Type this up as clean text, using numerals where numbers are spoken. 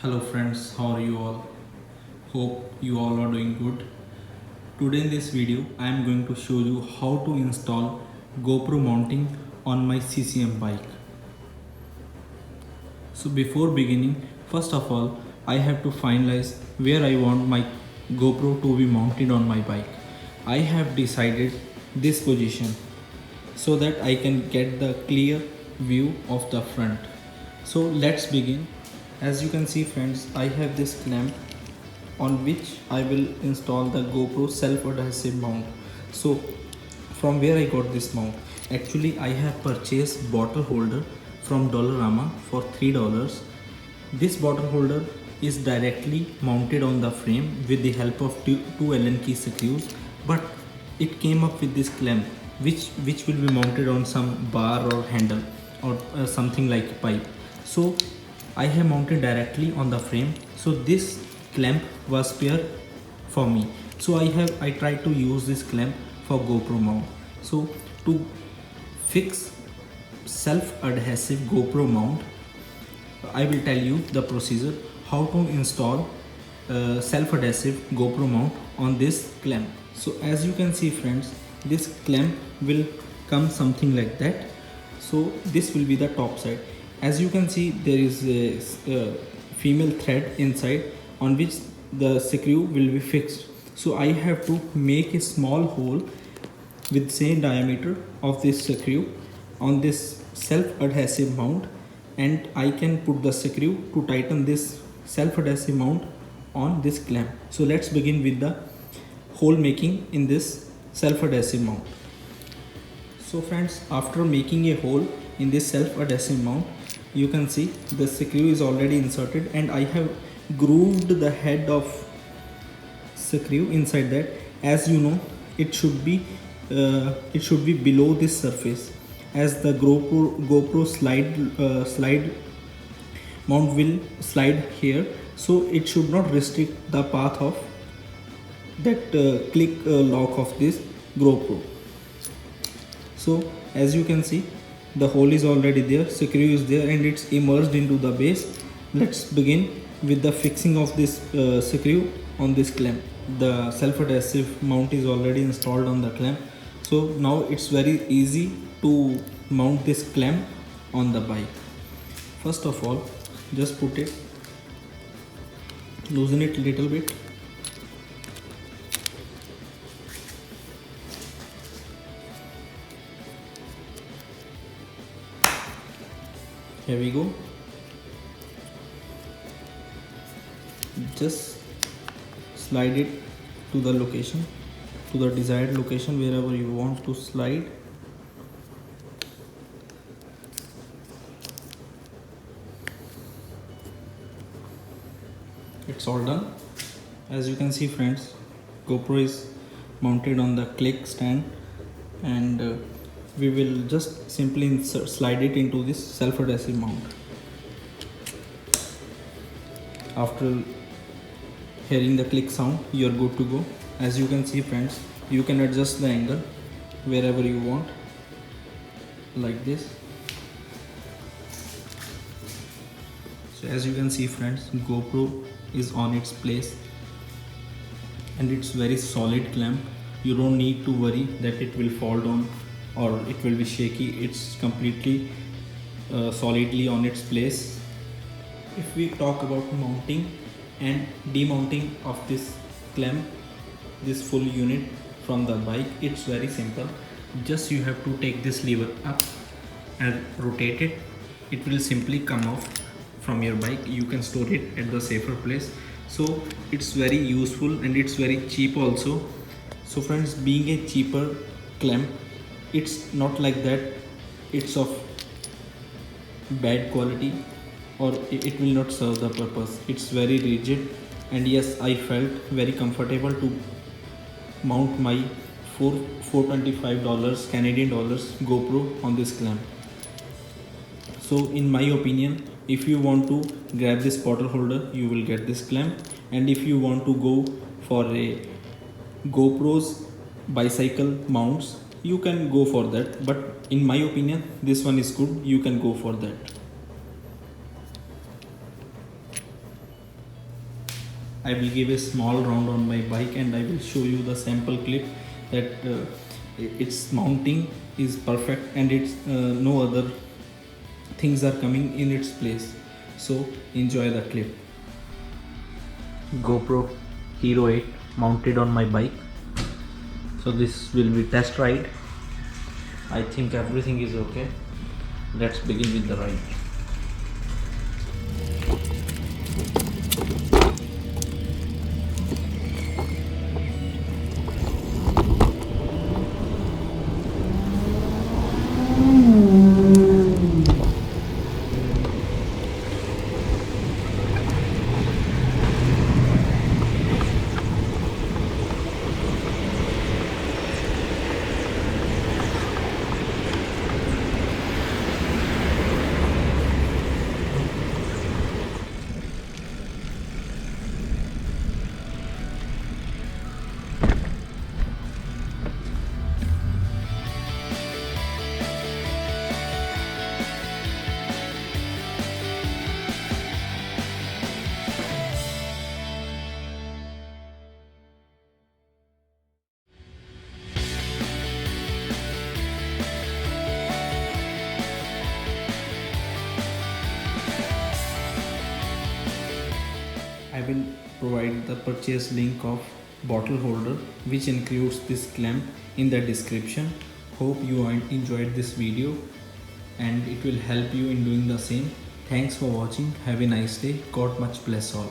Hello friends, how are you all? Hope you all are doing good. Today in this video I am going to show you how to install GoPro mounting on my CCM bike. So before beginning, first of all I have to finalize where I want my GoPro to be mounted on my bike. I have decided this position so that I can get the clear view of the front. So let's begin. As you can see friends, I have this clamp on which I will install the GoPro self-adhesive mount. So from where I got this mount? Actually I have purchased bottle holder from Dollarama for $3. This bottle holder is directly mounted on the frame with the help of two Allen key screws, but it came up with this clamp which will be mounted on some bar or handle or something like pipe. So I have mounted directly on the frame, so this clamp was spare for me. So I tried to use this clamp for GoPro mount. So to fix self-adhesive GoPro mount, I will tell you the procedure how to install self-adhesive GoPro mount on this clamp. So as you can see friends, this clamp will come something like that. So this will be the top side. As you can see, there is a female thread inside on which the screw will be fixed. So I have to make a small hole with same diameter of this screw on this self-adhesive mount, and I can put the screw to tighten this self-adhesive mount on this clamp. So let's begin with the hole making in this self-adhesive mount. So friends, after making a hole in this self-adhesive mount, you can see the screw is already inserted, and I have grooved the head of screw inside that. As you know, it should be below this surface, as the GoPro slide mount will slide here, so it should not restrict the path of that click lock of this GoPro. So as you can see, the hole is already there, screw is there, and it's immersed into the base. Let's begin with the fixing of this screw on this clamp. The self-adhesive mount is already installed on the clamp, so now it's very easy to mount this clamp on the bike. First of all, just put it, loosen it a little bit. Here we go. Just slide it to the location, to the desired location, wherever you want to slide. It's all done. As you can see friends, GoPro is mounted on the click stand, and we will just simply slide it into this self-adhesive mount. After hearing the click sound, you are good to go. As you can see friends, you can adjust the angle wherever you want, like this. So as you can see friends, GoPro is on its place, and it's very solid clamp. You don't need to worry that it will fall down or it will be shaky. It's completely solidly on its place. If we talk about mounting and demounting of this clamp, this full unit from the bike, it's very simple. Just you have to take this lever up and rotate it. It will simply come off from your bike. You can store it at the safer place. So it's very useful, and it's very cheap also. So friends, being a cheaper clamp, it's not like that it's of bad quality or it will not serve the purpose. It's very rigid, and yes, I felt very comfortable to mount my $425 Canadian dollars GoPro on this clamp. So in my opinion, if you want to grab this bottle holder, you will get this clamp, and if you want to go for a GoPro's bicycle mounts, you can go for that, but in my opinion this one is good. You can go for that. I will give a small round on my bike and I will show you the sample clip that its mounting is perfect and it's no other things are coming in its place. So enjoy the clip. GoPro Hero 8 mounted on my bike. So this will be test ride. I think everything is okay. Let's begin with the ride. I will provide the purchase link of bottle holder which includes this clamp in the description. Hope you enjoyed this video and it will help you in doing the same. Thanks for watching. Have a nice day. God much bless all.